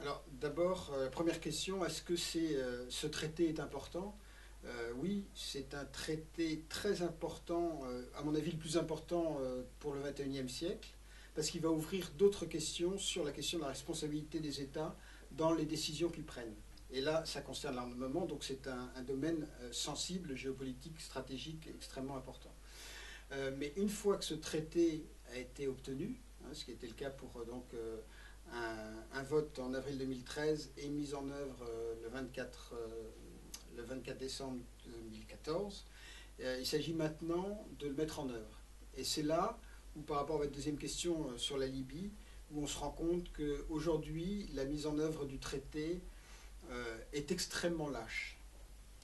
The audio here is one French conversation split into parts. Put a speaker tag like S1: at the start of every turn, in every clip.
S1: Alors d'abord, première question, est-ce que ce traité est important? Oui, c'est un traité très important, à mon avis le plus important pour le XXIe siècle, parce qu'il va ouvrir d'autres questions sur la question de la responsabilité des États dans les décisions qu'ils prennent. Et là, ça concerne l'armement, donc c'est un domaine sensible, géopolitique, stratégique, extrêmement important. Mais une fois que ce traité a été obtenu, hein, ce qui était le cas pour un vote en avril 2013 et mise en œuvre le 24 décembre 2014, il s'agit maintenant de le mettre en œuvre. Et c'est là où, par rapport à votre deuxième question sur la Libye, où on se rend compte qu'aujourd'hui, la mise en œuvre du traité est extrêmement lâche.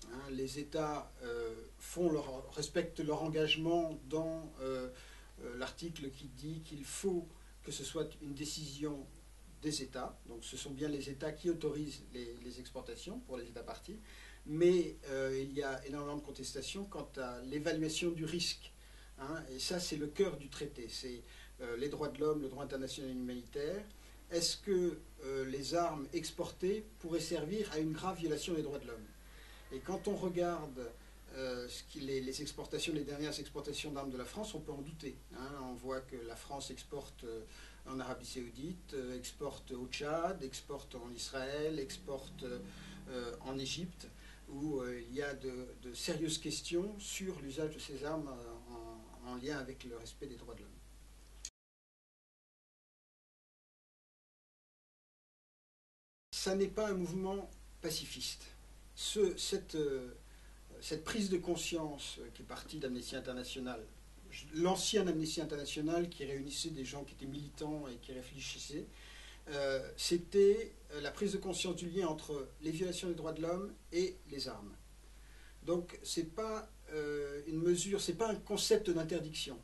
S1: Hein, les États respectent leur engagement dans l'article qui dit qu'il faut que ce soit une décision des États, donc ce sont bien les États qui autorisent les exportations pour les États parties, mais il y a énormément de contestations quant à l'évaluation du risque. Hein, et ça, c'est le cœur du traité, c'est les droits de l'homme, le droit international humanitaire. Est-ce que les armes exportées pourraient servir à une grave violation des droits de l'homme? Et quand on regarde les exportations, les dernières exportations d'armes de la France, on peut en douter. Hein. On voit que la France exporte en Arabie Saoudite, exporte au Tchad, exporte en Israël, exporte en Égypte, où il y a de sérieuses questions sur l'usage de ces armes en lien avec le respect des droits de l'homme. Ça n'est pas un mouvement pacifiste. Cette prise de conscience qui est partie d'Amnesty International, l'ancien Amnesty International qui réunissait des gens qui étaient militants et qui réfléchissaient, c'était la prise de conscience du lien entre les violations des droits de l'homme et les armes. Donc c'est pas une mesure, c'est pas un concept d'interdiction.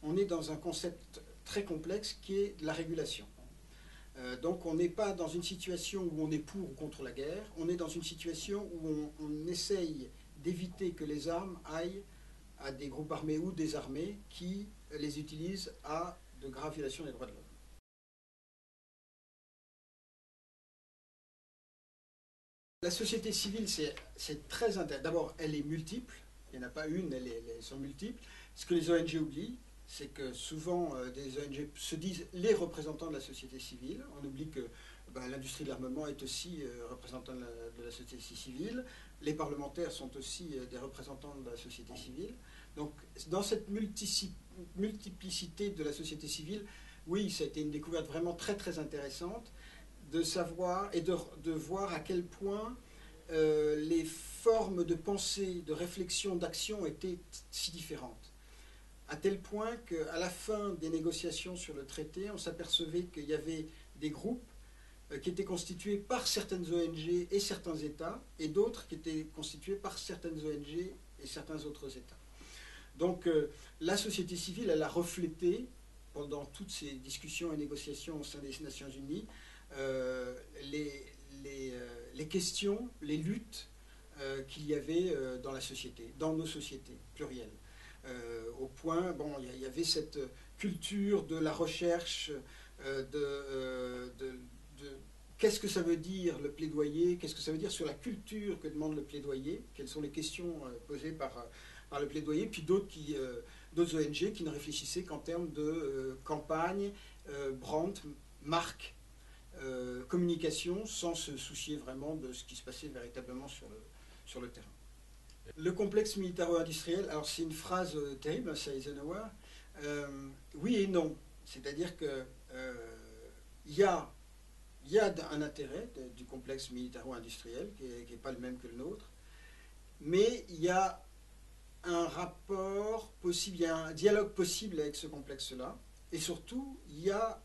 S1: On est dans un concept très complexe qui est de la régulation. Donc on n'est pas dans une situation où on est pour ou contre la guerre, on est dans une situation où on essaye d'éviter que les armes aillent à des groupes armés ou désarmés qui les utilisent à de graves violations des droits de l'homme. La société civile, c'est très intéressant. D'abord, elle est multiple, il n'y en a pas une, elles sont multiples. Ce que les ONG oublient, c'est que souvent des ONG se disent les représentants de la société civile. On oublie que l'industrie de l'armement est aussi représentant de la société civile. Les parlementaires sont aussi des représentants de la société civile. Donc dans cette multiplicité de la société civile, oui, ça a été une découverte vraiment très très intéressante de savoir et de voir à quel point les formes de pensée, de réflexion, d'action étaient si différentes. À tel point qu'à la fin des négociations sur le traité, on s'apercevait qu'il y avait des groupes qui étaient constitués par certaines ONG et certains États, et d'autres qui étaient constitués par certaines ONG et certains autres États. Donc la société civile, elle a reflété, pendant toutes ces discussions et négociations au sein des Nations Unies, les questions, les luttes qu'il y avait dans la société, dans nos sociétés plurielles. Au point, il y avait cette culture de la recherche, qu'est-ce que ça veut dire le plaidoyer, qu'est-ce que ça veut dire sur la culture que demande le plaidoyer, quelles sont les questions posées par le plaidoyer, puis d'autres ONG qui ne réfléchissaient qu'en termes de campagne, brand, marque, communication, sans se soucier vraiment de ce qui se passait véritablement sur le terrain. Le complexe militaro-industriel, alors c'est une phrase terrible, c'est Eisenhower, oui et non. C'est-à-dire que il y a un intérêt du complexe militaro-industriel qui n'est pas le même que le nôtre, mais il y a un rapport possible, il y a un dialogue possible avec ce complexe-là, et surtout, il y a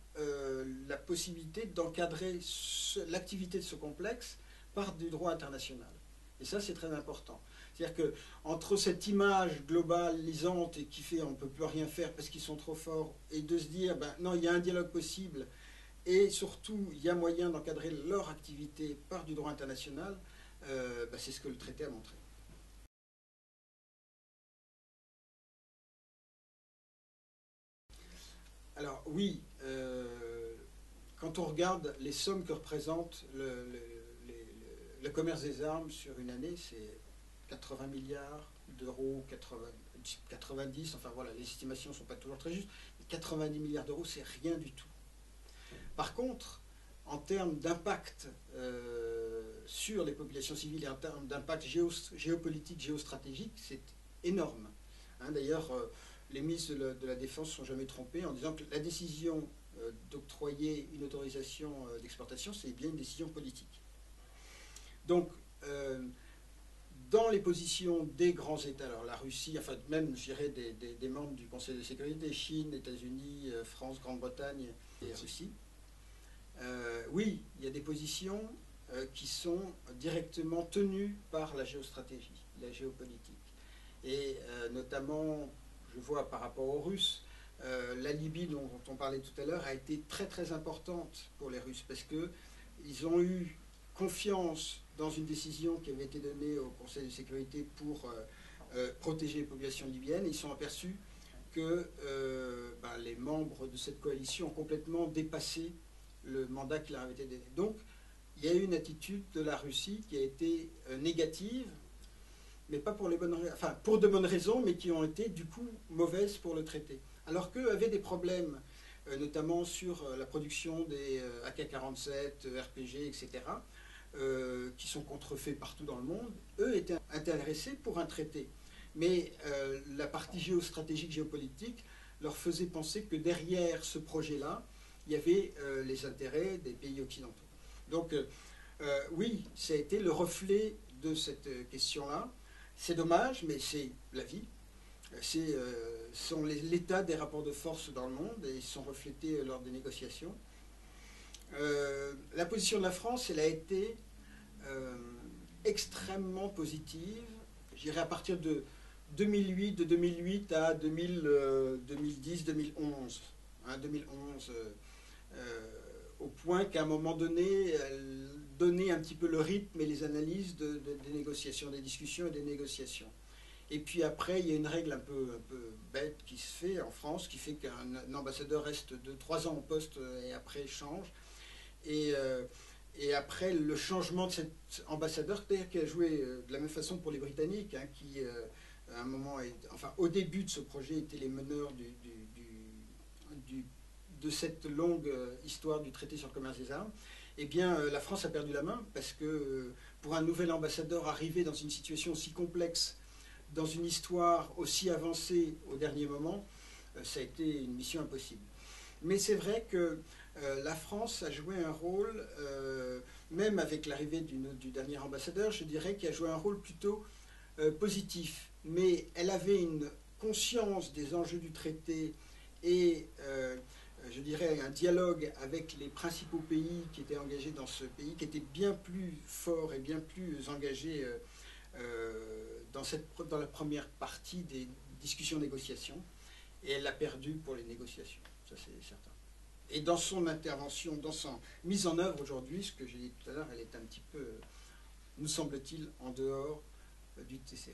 S1: la possibilité d'encadrer l'activité de ce complexe par du droit international. Et ça, c'est très important. C'est-à-dire qu'entre cette image globalisante et qui fait on ne peut plus rien faire parce qu'ils sont trop forts, et de se dire, non, il y a un dialogue possible, et surtout, il y a moyen d'encadrer leur activité par du droit international, c'est ce que le traité a montré. Alors oui, quand on regarde les sommes que représente le commerce des armes sur une année, c'est 80 milliards d'euros, 90, enfin voilà, les estimations ne sont pas toujours très justes, mais 90 milliards d'euros, c'est rien du tout. Par contre, en termes d'impact sur les populations civiles et en termes d'impact géopolitique, géostratégique, c'est énorme. Hein, d'ailleurs, les ministres de la Défense ne sont jamais trompés en disant que la décision d'octroyer une autorisation d'exportation, c'est bien une décision politique. Donc, dans les positions des grands États, alors la Russie, enfin même, je dirais, des membres du Conseil de sécurité, Chine, États-Unis, France, Grande-Bretagne et Russie, oui, il y a des positions qui sont directement tenues par la géostratégie, la géopolitique. Et notamment, je vois par rapport aux Russes, la Libye dont on parlait tout à l'heure a été très très importante pour les Russes parce qu'ils ont eu confiance dans une décision qui avait été donnée au Conseil de sécurité pour protéger les populations libyennes. Ils sont aperçus que les membres de cette coalition ont complètement dépassé le mandat qui leur avait été donné. Donc, il y a eu une attitude de la Russie qui a été négative, mais pas pour les bonnes raisons, enfin pour de bonnes raisons, mais qui ont été du coup mauvaises pour le traité. Alors qu'eux avaient des problèmes, notamment sur la production des AK-47, RPG, etc., qui sont contrefaits partout dans le monde, eux étaient intéressés pour un traité. Mais la partie géostratégique, géopolitique, leur faisait penser que derrière ce projet-là, il y avait les intérêts des pays occidentaux. Donc oui, ça a été le reflet de cette question-là. C'est dommage, mais c'est la vie. C'est l'état des rapports de force dans le monde et ils sont reflétés lors des négociations. La position de la France, elle a été extrêmement positive, je dirais à partir de 2008 à 2010, 2011. Hein, 2011, au point qu'à un moment donné, elle donnait un petit peu le rythme et les analyses des négociations, des discussions et des négociations. Et puis après, il y a une règle un peu bête qui se fait en France, qui fait qu'un ambassadeur reste 2-3 ans en poste et après change. Et après, le changement de cet ambassadeur, c'est-à-dire qui a joué de la même façon pour les Britanniques, hein, qui à un moment, enfin au début de ce projet, étaient les meneurs de cette longue histoire du traité sur le commerce des armes, eh bien la France a perdu la main parce que pour un nouvel ambassadeur arrivé dans une situation aussi complexe, dans une histoire aussi avancée au dernier moment, ça a été une mission impossible. Mais c'est vrai que la France a joué un rôle, même avec l'arrivée du dernier ambassadeur, je dirais qu'il a joué un rôle plutôt positif. Mais elle avait une conscience des enjeux du traité et je dirais un dialogue avec les principaux pays qui étaient engagés dans ce pays, qui était bien plus fort et bien plus engagé dans la première partie des discussions-négociations, et elle l'a perdu pour les négociations, ça c'est certain. Et dans son intervention, dans sa mise en œuvre aujourd'hui, ce que j'ai dit tout à l'heure, elle est un petit peu, nous semble-t-il, en dehors du TCA.